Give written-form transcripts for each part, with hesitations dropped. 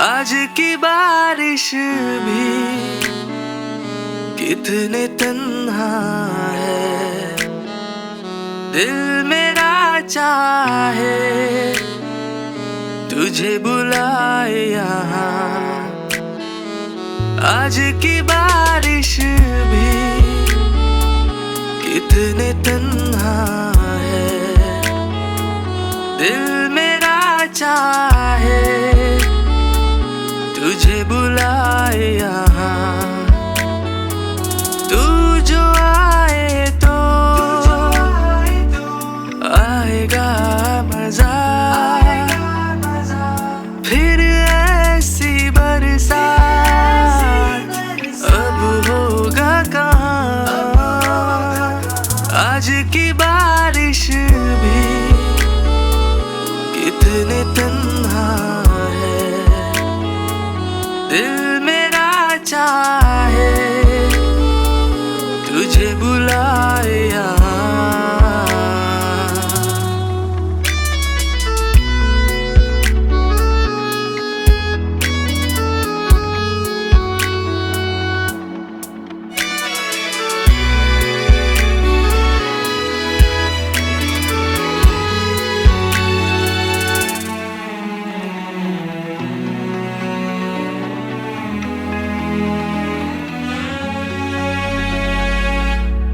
आज की बारिश भी कितने तन्हा है, दिल मेरा चाहे तुझे बुलाए यहाँ। आज की बारिश भी कितने तन्हा है, दिल मेरा चाहे तुझे बुलाए यहाँ। तू जो आए तो आएगा मजा, फिर ऐसी बरसात अब होगा कहाँ। आज की बारिश भी कितने तन्हा है, दिल मेरा चाहे तुझे बुलाए यहाँ।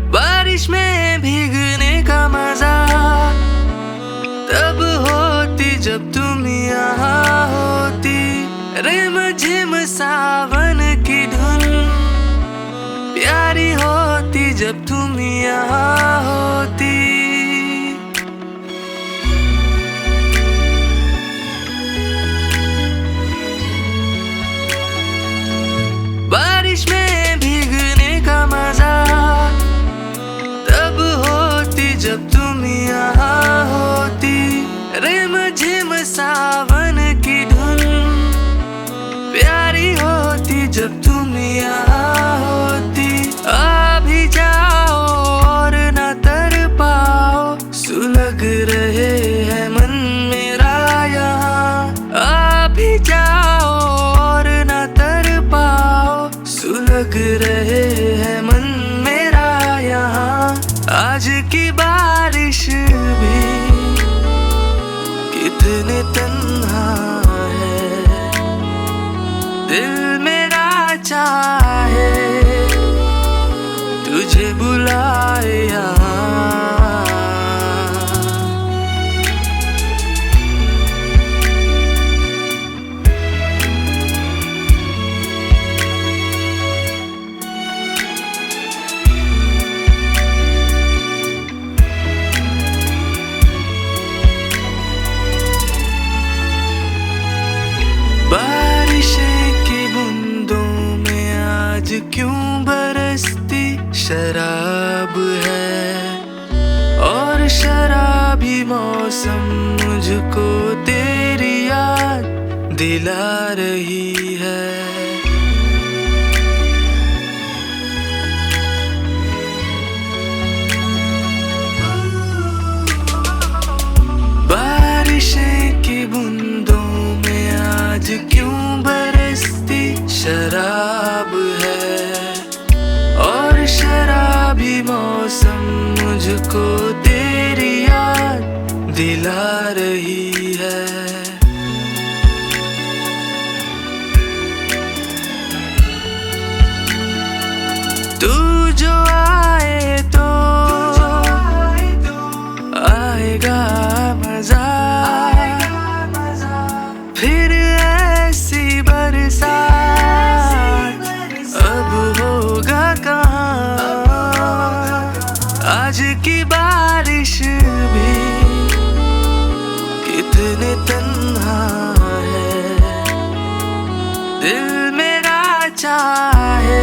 बारिश में भीगने का मजा तब होती जब तुम यहाँ होती। रिमझिम सावन की धुन प्यारी होती जब तुम यहाँ होती। बारिश में भीगने का मजा तब होती जब तुम यहाँ होती। रिमझिम सावन की धुन प्यारी होती जब तुम यहाँ होती। आ भी जाओ और न तर पाओ, सुलग रहे है मन मेरा यहाँ। आ भी जाओ और न तर पाओ, सुलग रहे है मन मेरा यहाँ। आज की बारिश भी कितने तन्हा है, दिल मेरा चाहे तुझे बुलाए यहाँ। बारिशें की बूंदों में आज क्यों बरसती शराब है, और शराबी मौसम मुझको तेरी याद दिला रही है। बारिशें की बूंदों में आज क्यों बरसती शराब है, और शराबी मौसम मुझको तेरी याद दिला रही है। तू जो आए तो आएगा मजा, फिर ऐसी बरसात अब होगा कहाँ। की बारिश भी कितने तन्हा है, दिल मेरा चाहे